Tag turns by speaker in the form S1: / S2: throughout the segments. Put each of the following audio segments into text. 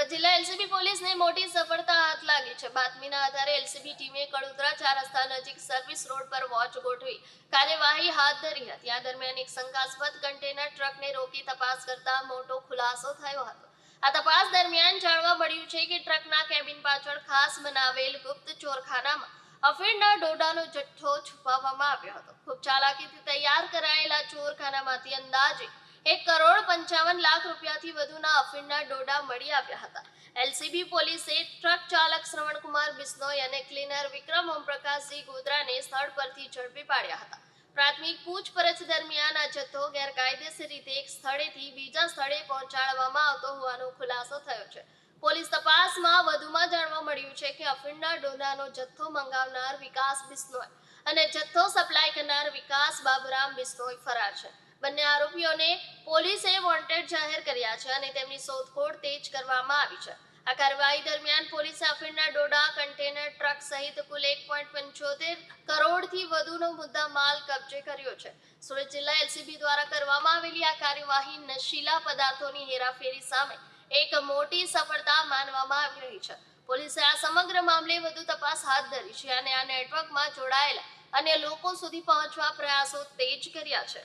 S1: સુરત જિલ્લા એલસીબી પોલીસને મોટી સફળતા હાથ લાગી છે। બાતમીના આધારે એલસીબી ટીમે કડોદરા 4 રસ્તા નજીક સર્વિસ રોડ પર વોચ ગોઠવી કાર્યવાહી હાથ ધરી હતી। આ દરમિયાન એક શંકાસ્પદ કન્ટેનર ટ્રકને રોકી તપાસ કરતા મોટો ખુલાસો થયો હતો। આ તપાસ દરમિયાન જાણવા મળ્યું છે કે ટ્રકના કેબિન પાછળ ખાસ બનાવેલ ગુપ્ત ચોરખાનામાં અફીણના ડોડાનો જથ્થો છુપાવવામાં આવ્યો હતો। ખૂબ ચાલાકીથી તૈયાર કરાયેલા ચોરખાનામાંથી અંદાજે 1,55,00,000 રૂપિયાથી વધુના અફીણના ડોડા મળી આવ્યા હતા। એલસીબી પોલીસે ટ્રક ચાલક શ્રવણકુમાર બિશ્નોઈ અને ક્લીનર વિક્રમ ઓમપ્રકાશજી ગોધરાને સ્થળ પરથી ઝડપી પાડ્યા હતા। પ્રાથમિક પૂછપરછ દરમિયાન આ જથ્થો ગેરકાયદેસર રીતે એક સ્થળેથી બીજા સ્થળે પહોંચાડવામાં આવતો હોવાનો ખુલાસો થયો છે। પોલીસ તપાસમાં વધુમાં જાણવા મળ્યું છે કે અફીણના ડોડાનો જથ્થો મંગાવનાર વિકાસ બિશ્નોઈ અને જથ્થો સપ્લાય કરનાર વિકાસ બાબુરામ બિશ્નોઈ ફરાર છે। બંને આરોપીઓને પોલીસે વોન્ટેડ જાહેર કર્યા છે અને તેમની શોધખોળ તેજ કરવામાં આવી છે। આ કાર્યવાહી દરમિયાન પોલીસે અફીણના ડોડા, કન્ટેનર ટ્રક સહિત કુલ 1.75 કરોડથી વધુનો મુદ્દા માલ કબજે કર્યો છે। સુરત જિલ્લા એલસીબી દ્વારા કરવામાં આવેલી આ કાર્યવાહી નશીલા પદાર્થોની હેરાફેરી સામે એક મોટી સફળતા માનવામાં આવી રહી છે। પોલીસે આ સમગ્ર મામલે વધુ તપાસ હાથ ધરી છે અને આ નેટવર્કમાં જોડાયેલા અન્ય લોકો સુધી પહોંચવા પ્રયાસો તેજ કર્યા છે।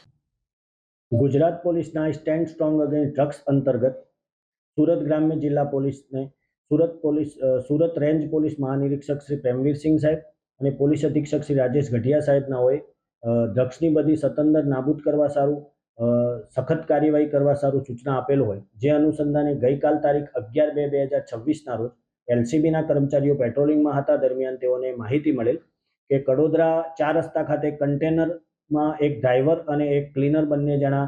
S2: गुजरात પોલીસના સ્ટેન્ડ સ્ટ્રોંગ અગેન્સ્ટ ડ્રગ્સ અંતર્ગત સુરત ગ્રામ્ય જિલ્લા પોલીસને સુરત રેન્જ પોલીસ મહાનિરીક્ષક શ્રી પ્રેમવીરસિંહ સાહેબ અને પોલીસ અધિક્ષક શ્રી રાજેશ ગઢિયા સાહેબનાઓએ ડ્રગ્સની બધી સતંદર નાબૂદ કરવા સારું સખત કાર્યવાહી કરવા સારું સૂચના આપેલ હોય, જે અનુસંધાને ગઈકાલ તારીખ 11/2/2026ના રોજ એલસીબીના કર્મચારીઓ પેટ્રોલિંગમાં હતા। દરમિયાન તેઓને માહિતી મળેલ કે કડોદરા 4 રસ્તા ખાતે કન્ટેનરમાં એક ડ્રાઈવર અને એક ક્લીનર બંને જણા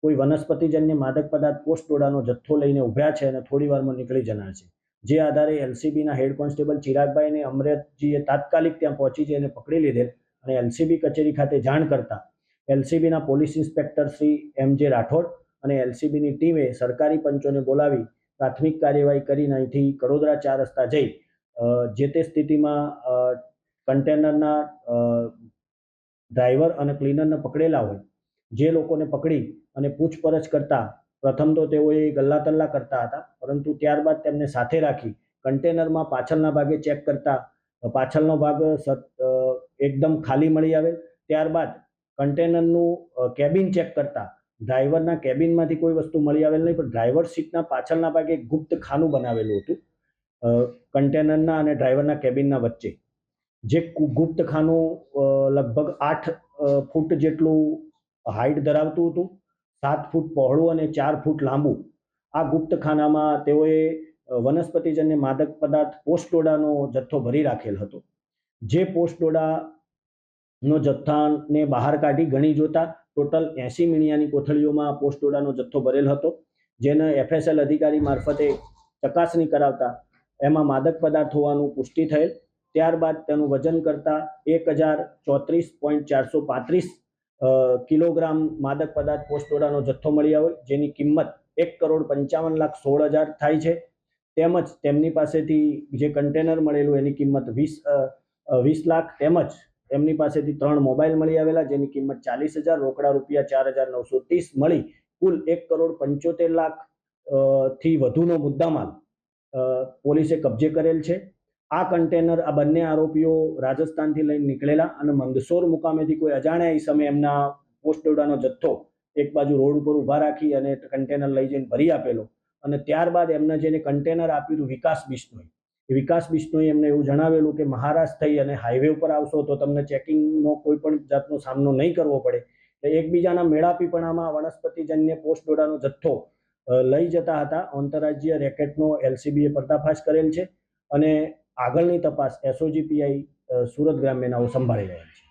S2: કોઈ વનસ્પતિજન્ય માદક પદાર્થ પોસ્ટ ડોડાનો જથ્થો લઈને ઊભા છે અને થોડી વારમાં નીકળી જનાર છે। જે આધારે એલસીબીના હેડ કોન્સ્ટેબલ ચિરાગભાઈ અને અમરેશજીએ તાત્કાલિક ત્યાં પહોંચી જઈને પકડી લીધેલ અને એલસીબી કચેરી ખાતે જાણ કરતા એલસીબીના પોલીસ ઇન્સ્પેક્ટર શ્રી એમ.જે. રાઠોડ અને એલસીબીની ટીમે સરકારી પંચોને બોલાવી પ્રાથમિક કાર્યવાહી કરીને અહીંથી કડોદરા 4 રસ્તા જઈ જે તે સ્થિતિમાં કન્ટેનરના ડ્રાઈવર અને ક્લીનરને પકડેલા હોય, જે લોકોને પકડી અને પૂછપરછ કરતા પ્રથમ તો તેઓએ ગલ્લા તલ્લા કરતા હતા, પરંતુ ત્યારબાદ તેમને સાથે રાખી કન્ટેનરમાં પાછળના ભાગે ચેક કરતા પાછળનો ભાગ એકદમ ખાલી મળી આવેલ। ત્યારબાદ કન્ટેનરનું કેબિન ચેક કરતા ડ્રાઈવરના કેબિનમાંથી કોઈ વસ્તુ મળી આવેલ નહીં, પણ ડ્રાઈવર સીટના પાછળના ભાગે એક ગુપ્ત ખાનું બનાવેલું હતું કન્ટેનરના અને ડ્રાઈવરના કેબિનના વચ્ચે, જે ગુપ્ત ખાનું લગભગ 8 ફૂટ જેટલું હાઈટ ધરાવતું હતું, 7 ફૂટ પહોળું અને 4 ફૂટ લાંબુ। આ ગુપ્ત ખાનામાં તેઓએ વનસ્પતિજન્ય માદક પદાર્થ પોસ્ટ ડોડાનો જથ્થો ભરી રાખેલ હતો। જે પોસ્ટ ડોડાનો જથ્થાને બહાર કાઢી ગણી જોતા ટોટલ 80 મીણિયાની કોથળીઓમાં પોસ્ટ ડોડાનો જથ્થો ભરેલ હતો, જેને એફએસએલ અધિકારી મારફતે ચકાસણી કરાવતા એમાં માદક પદાર્થ હોવાનું પુષ્ટિ થયેલ। ત્યારબાદ તેનું વજન કરતા 1034.435 કિલોગ્રામ માદક પદાર્થ પોસ્ટ ડોડાનો જથ્થો મળી આવ્યો, જેની કિંમત 1,55,16,000 થાય છે। તેમજ તેમની પાસેથી જે કન્ટેનર મળેલું એની કિંમત 20 લાખ, તેમજ એમની પાસેથી 3 મોબાઈલ મળી આવેલા જેની કિંમત 40,000, રોકડા રૂપિયા 4,930 મળી કુલ 1,75,00,000 થી વધુનો મુદ્દામાલ પોલીસે કબજે કરેલ છે। આ કન્ટેનર આ બંને આરોપીઓ રાજસ્થાનથી લઈને નીકળેલા અને મંદસોર મુકામેથી કોઈ અજાણ્યા ઈસમે એમના પોસ્ટ ડોડાનો જથ્થો એક બાજુ રોડ ઉપર ઊભા રાખી અને કન્ટેનર લઈ જઈને ભરી આપેલો અને ત્યારબાદ એમને જેને કન્ટેનર આપ્યું વિકાસ બિશ્નોઈ એમને એવું જણાવેલું કે મહારાષ્ટ્ર થઈ અને હાઈવે ઉપર આવશો તો તમને ચેકિંગનો કોઈ પણ જાતનો સામનો નહીં કરવો પડે। એકબીજાના મેળાપીપણામાં વનસ્પતિજન્ય પોસ્ટ ડોડાનો જથ્થો લઈ જતા હતા। આંતરરાજ્ય રેકેટનો એલસીબીએ પર્દાફાશ કરેલ છે અને આગળની તપાસ એસઓજી પીઆઈ સુરત ગ્રામ્યનાઓ સંભાળી રહ્યા છે।